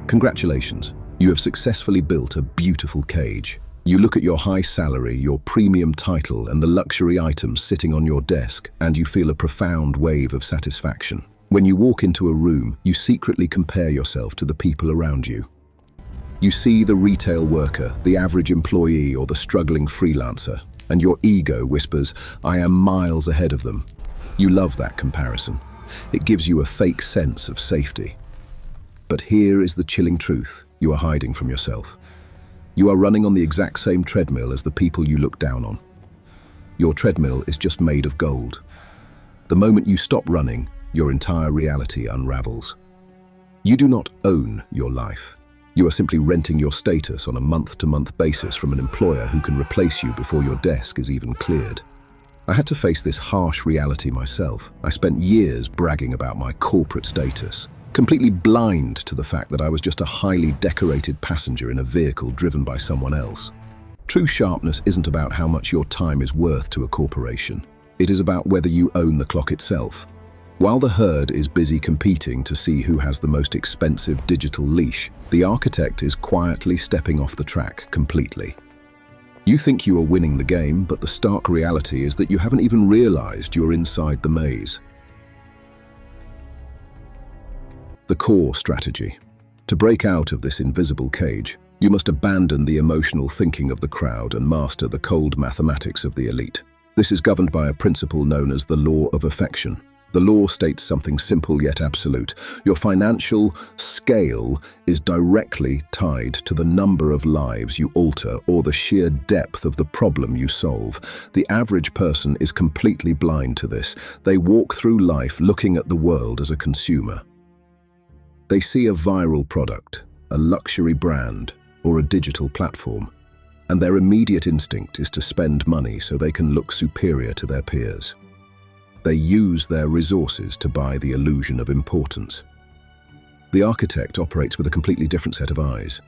Congratulations, you have successfully built a beautiful cage. You look at your high salary, your premium title, and the luxury items sitting on your desk, and you feel a profound wave of satisfaction. When you walk into a room, you secretly compare yourself to the people around you. You see the retail worker, the average employee, or the struggling freelancer, and your ego whispers, "I am miles ahead of them." You love that comparison. It gives you a fake sense of safety. But here is the chilling truth you are hiding from yourself. You are running on the exact same treadmill as the people you look down on. Your treadmill is just made of gold. The moment you stop running, your entire reality unravels. You do not own your life. You are simply renting your status on a month-to-month basis from an employer who can replace you before your desk is even cleared. I had to face this harsh reality myself. I spent years bragging about my corporate status, completely blind to the fact that I was just a highly decorated passenger in a vehicle driven by someone else. True sharpness isn't about how much your time is worth to a corporation. It is about whether you own the clock itself. While the herd is busy competing to see who has the most expensive digital leash, the architect is quietly stepping off the track completely. You think you are winning the game, but the stark reality is that you haven't even realized you're inside the maze. The core strategy. To break out of this invisible cage, you must abandon the emotional thinking of the crowd and master the cold mathematics of the elite. This is governed by a principle known as the Law of Effection. The law states something simple yet absolute. Your financial scale is directly tied to the number of lives you alter or the sheer depth of the problem you solve. The average person is completely blind to this. They walk through life looking at the world as a consumer. They see a viral product, a luxury brand, or a digital platform, and their immediate instinct is to spend money so they can look superior to their peers. They use their resources to buy the illusion of importance. The architect operates with a completely different set of eyes.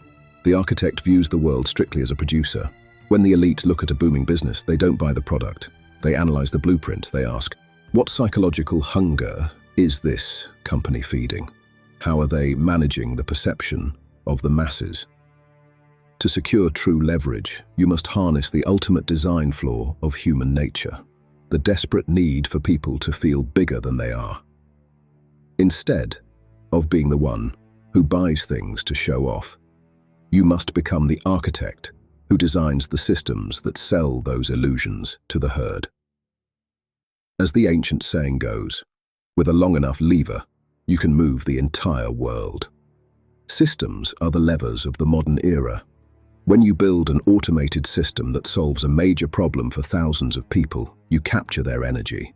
The architect views the world strictly as a producer. When the elite look at a booming business, they don't buy the product. They analyze the blueprint. They ask, what psychological hunger is this company feeding? How are they managing the perception of the masses? To secure true leverage, you must harness the ultimate design flaw of human nature, the desperate need for people to feel bigger than they are. Instead of being the one who buys things to show off, you must become the architect who designs the systems that sell those illusions to the herd. As the ancient saying goes, with a long enough lever, you can move the entire world. Systems are the levers of the modern era. When you build an automated system that solves a major problem for thousands of people, you capture their energy.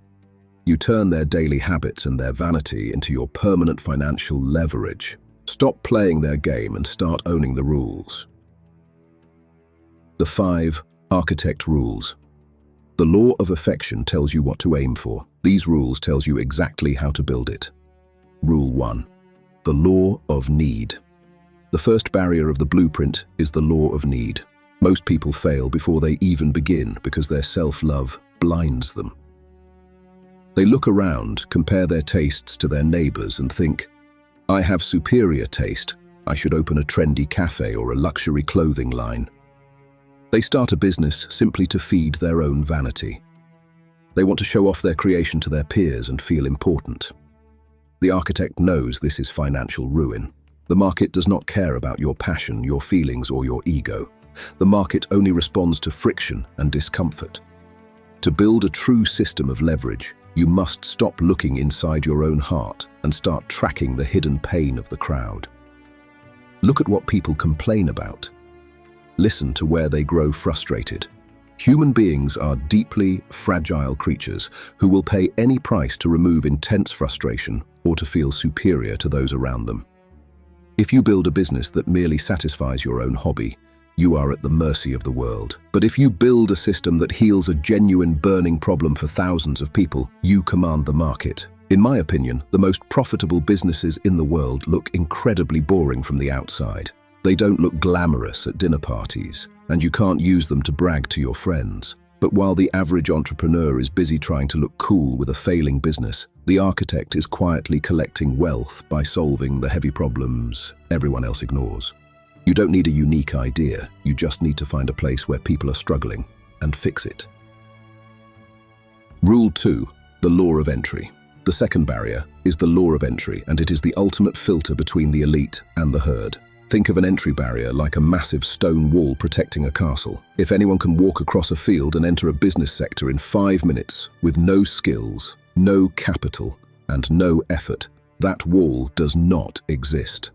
You turn their daily habits and their vanity into your permanent financial leverage. Stop playing their game and start owning the rules. The 5 Architect Rules. The Law of Effection tells you what to aim for. These rules tells you exactly how to build it. Rule 1. The Law of Need. The first barrier of the blueprint is the law of need. Most people fail before they even begin because their self-love blinds them. They look around, compare their tastes to their neighbors and think, I have superior taste. I should open a trendy cafe or a luxury clothing line. They start a business simply to feed their own vanity. They want to show off their creation to their peers and feel important. The architect knows this is financial ruin. The market does not care about your passion, your feelings, or your ego. The market only responds to friction and discomfort. To build a true system of leverage, you must stop looking inside your own heart and start tracking the hidden pain of the crowd. Look at what people complain about. Listen to where they grow frustrated. Human beings are deeply fragile creatures who will pay any price to remove intense frustration or to feel superior to those around them. If you build a business that merely satisfies your own hobby, you are at the mercy of the world. But if you build a system that heals a genuine burning problem for thousands of people, you command the market. In my opinion, the most profitable businesses in the world look incredibly boring from the outside. They don't look glamorous at dinner parties, and you can't use them to brag to your friends. But while the average entrepreneur is busy trying to look cool with a failing business, The architect is quietly collecting wealth by solving the heavy problems everyone else ignores. You don't need a unique idea, you just need to find a place where people are struggling and fix it. Rule 2. The law of entry. The second barrier is the law of entry, and it is the ultimate filter between the elite and the herd. Think of an entry barrier like a massive stone wall protecting a castle. If anyone can walk across a field and enter a business sector in 5 minutes with no skills, no capital, and no effort, that wall does not exist.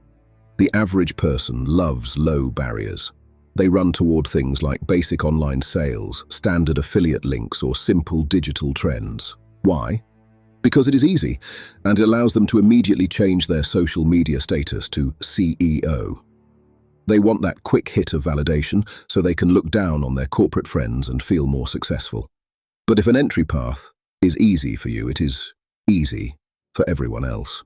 The average person loves low barriers. They run toward things like basic online sales, standard affiliate links, or simple digital trends. Why? Because it is easy, and it allows them to immediately change their social media status to CEO. They want that quick hit of validation so they can look down on their corporate friends and feel more successful. But if an entry path is easy for you, it is easy for everyone else.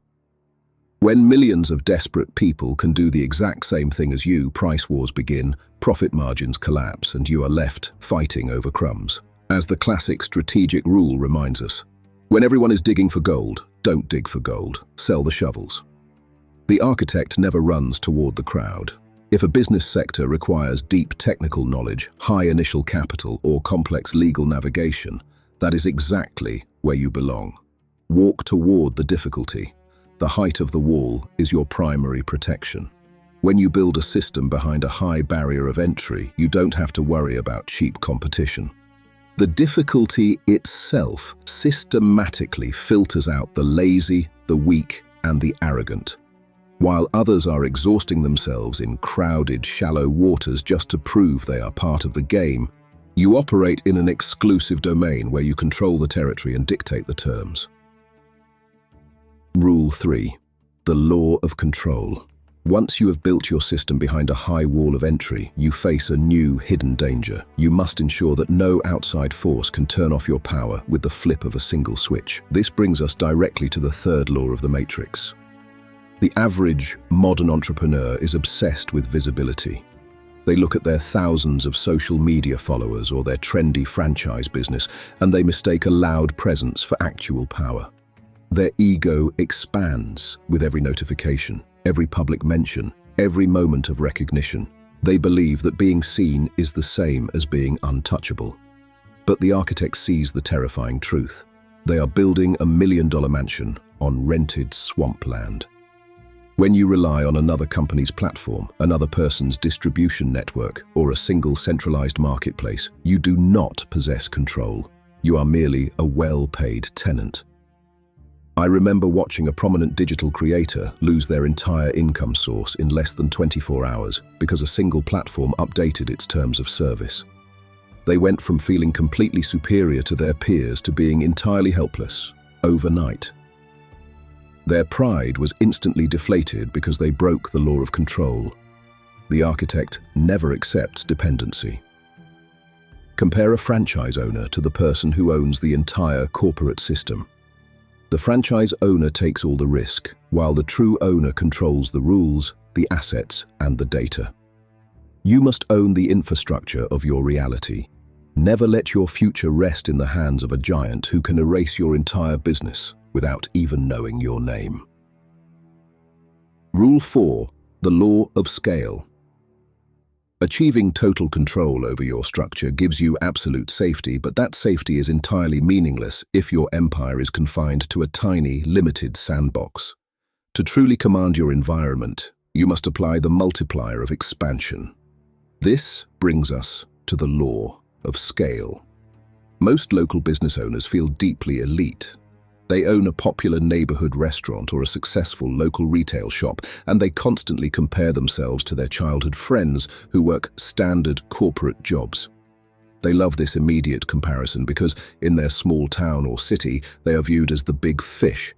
When millions of desperate people can do the exact same thing as you, price wars begin, profit margins collapse, and you are left fighting over crumbs. As the classic strategic rule reminds us, when everyone is digging for gold, don't dig for gold, sell the shovels. The architect never runs toward the crowd. If a business sector requires deep technical knowledge, high initial capital, or complex legal navigation, that is exactly where you belong. Walk toward the difficulty. The height of the wall is your primary protection. When you build a system behind a high barrier of entry, you don't have to worry about cheap competition. The difficulty itself systematically filters out the lazy, the weak, and the arrogant. While others are exhausting themselves in crowded, shallow waters just to prove they are part of the game, you operate in an exclusive domain where you control the territory and dictate the terms. Rule 3. The law of control. Once you have built your system behind a high wall of entry, you face a new hidden danger. You must ensure that no outside force can turn off your power with the flip of a single switch. This brings us directly to the third law of the matrix. The average modern entrepreneur is obsessed with visibility. They look at their thousands of social media followers or their trendy franchise business, and they mistake a loud presence for actual power. Their ego expands with every notification, every public mention, every moment of recognition. They believe that being seen is the same as being untouchable. But the architect sees the terrifying truth. They are building a million-dollar mansion on rented swampland. When you rely on another company's platform, another person's distribution network, or a single centralized marketplace, you do not possess control. You are merely a well-paid tenant. I remember watching a prominent digital creator lose their entire income source in less than 24 hours because a single platform updated its terms of service. They went from feeling completely superior to their peers to being entirely helpless, overnight. Their pride was instantly deflated because they broke the law of control. The architect never accepts dependency. Compare a franchise owner to the person who owns the entire corporate system. The franchise owner takes all the risk, while the true owner controls the rules, the assets, and the data. You must own the infrastructure of your reality. Never let your future rest in the hands of a giant who can erase your entire business without even knowing your name. Rule 4. The law of scale. Achieving total control over your structure gives you absolute safety, but that safety is entirely meaningless if your empire is confined to a tiny, limited sandbox. To truly command your environment, you must apply the multiplier of expansion. This brings us to the law of scale. Most local business owners feel deeply elite. They own a popular neighborhood restaurant or a successful local retail shop, and they constantly compare themselves to their childhood friends who work standard corporate jobs. They love this immediate comparison because in their small town or city, they are viewed as the big fish,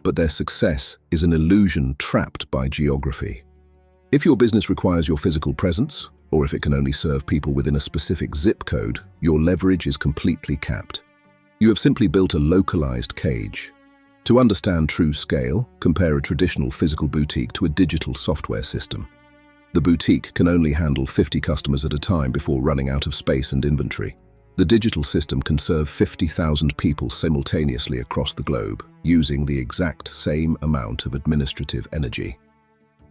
but their success is an illusion trapped by geography. If your business requires your physical presence, or if it can only serve people within a specific zip code, your leverage is completely capped. You have simply built a localized cage. To understand true scale, compare a traditional physical boutique to a digital software system. The boutique can only handle 50 customers at a time before running out of space and inventory. The digital system can serve 50,000 people simultaneously across the globe, using the exact same amount of administrative energy.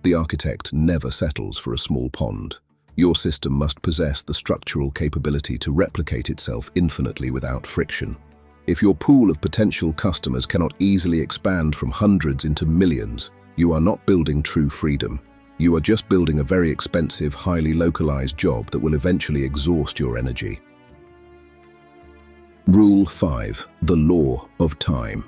The architect never settles for a small pond. Your system must possess the structural capability to replicate itself infinitely without friction. If your pool of potential customers cannot easily expand from hundreds into millions, you are not building true freedom. You are just building a very expensive, highly localized job that will eventually exhaust your energy. Rule 5. The Law of Time.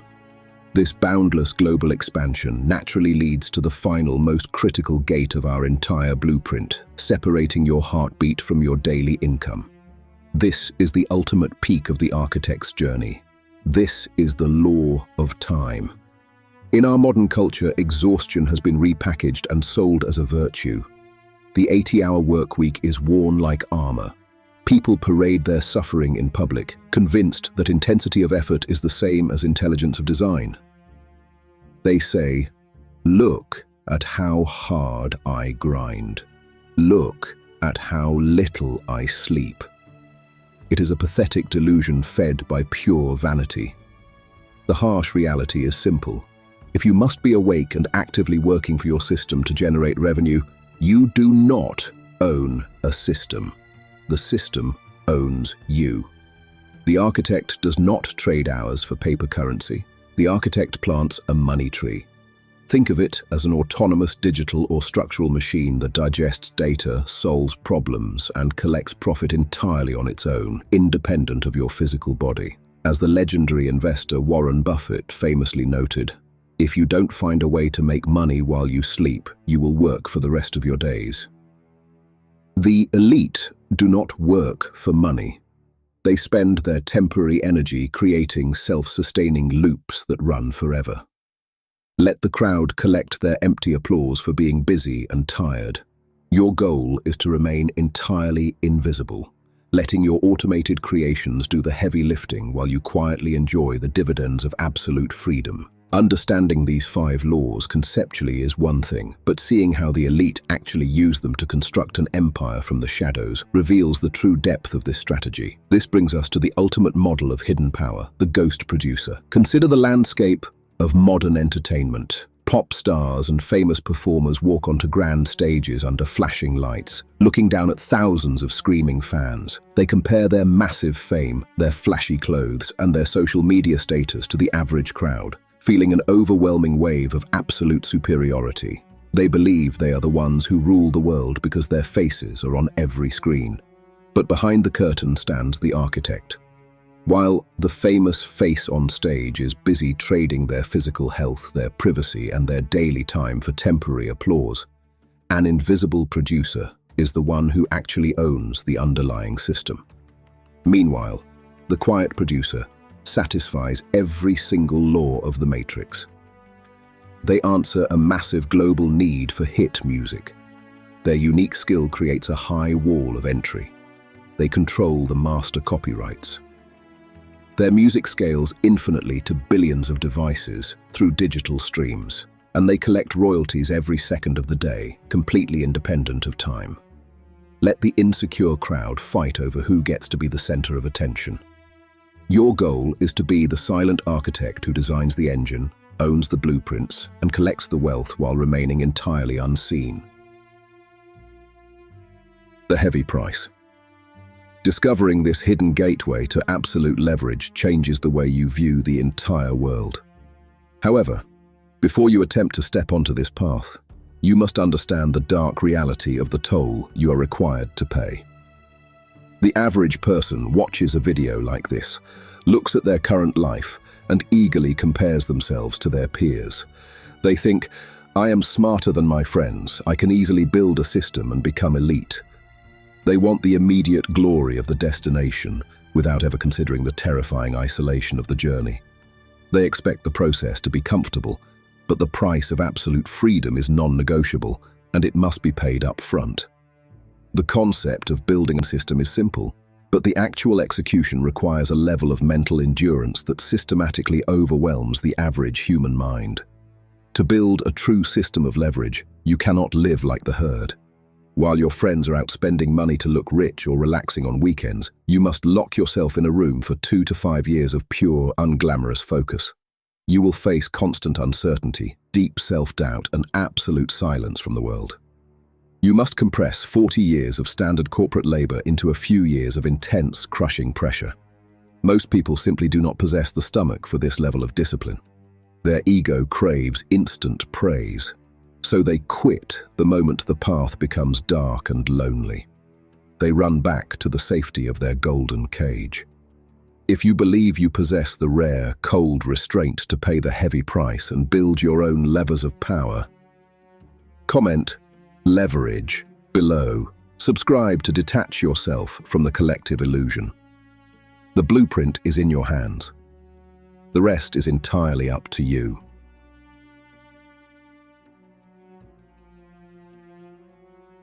This boundless global expansion naturally leads to the final, most critical gate of our entire blueprint, separating your heartbeat from your daily income. This is the ultimate peak of the architect's journey. This is the law of time. In our modern culture, exhaustion has been repackaged and sold as a virtue. The 80-hour work week is worn like armor. People parade their suffering in public, convinced that intensity of effort is the same as intelligence of design. They say, "Look at how hard I grind. Look at how little I sleep." It is a pathetic delusion fed by pure vanity. The harsh reality is simple. If you must be awake and actively working for your system to generate revenue, you do not own a system. The system owns you. The architect does not trade hours for paper currency. The architect plants a money tree. Think of it as an autonomous digital or structural machine that digests data, solves problems, and collects profit entirely on its own, independent of your physical body. As the legendary investor Warren Buffett famously noted, "If you don't find a way to make money while you sleep, you will work for the rest of your days." The elite do not work for money. They spend their temporary energy creating self-sustaining loops that run forever. Let the crowd collect their empty applause for being busy and tired. Your goal is to remain entirely invisible, letting your automated creations do the heavy lifting while you quietly enjoy the dividends of absolute freedom. Understanding these 5 laws conceptually is one thing, but seeing how the elite actually use them to construct an empire from the shadows reveals the true depth of this strategy. This brings us to the ultimate model of hidden power, the ghost producer. Consider the landscape of modern entertainment. Pop stars and famous performers walk onto grand stages under flashing lights, looking down at thousands of screaming fans. They compare their massive fame, their flashy clothes, and their social media status to the average crowd, feeling an overwhelming wave of absolute superiority. They believe they are the ones who rule the world because their faces are on every screen. But behind the curtain stands the architect. While the famous face on stage is busy trading their physical health, their privacy, and their daily time for temporary applause, an invisible producer is the one who actually owns the underlying system. Meanwhile, the quiet producer satisfies every single law of the Matrix. They answer a massive global need for hit music. Their unique skill creates a high wall of entry. They control the master copyrights. Their music scales infinitely to billions of devices through digital streams, and they collect royalties every second of the day, completely independent of time. Let the insecure crowd fight over who gets to be the center of attention. Your goal is to be the silent architect who designs the engine, owns the blueprints, and collects the wealth while remaining entirely unseen. The heavy price. Discovering this hidden gateway to absolute leverage changes the way you view the entire world. However, before you attempt to step onto this path, you must understand the dark reality of the toll you are required to pay. The average person watches a video like this, looks at their current life, and eagerly compares themselves to their peers. They think, "I am smarter than my friends, I can easily build a system and become elite." They want the immediate glory of the destination without ever considering the terrifying isolation of the journey. They expect the process to be comfortable, but the price of absolute freedom is non-negotiable, and it must be paid up front. The concept of building a system is simple, but the actual execution requires a level of mental endurance that systematically overwhelms the average human mind. To build a true system of leverage, you cannot live like the herd. While your friends are out spending money to look rich or relaxing on weekends, you must lock yourself in a room for 2 to 5 years of pure, unglamorous focus. You will face constant uncertainty, deep self-doubt, and absolute silence from the world. You must compress 40 years of standard corporate labor into a few years of intense, crushing pressure. Most people simply do not possess the stomach for this level of discipline. Their ego craves instant praise, so they quit the moment the path becomes dark and lonely. They run back to the safety of their golden cage. If you believe you possess the rare, cold restraint to pay the heavy price and build your own levers of power, comment "leverage" below. Subscribe to detach yourself from the collective illusion. The blueprint is in your hands. The rest is entirely up to you.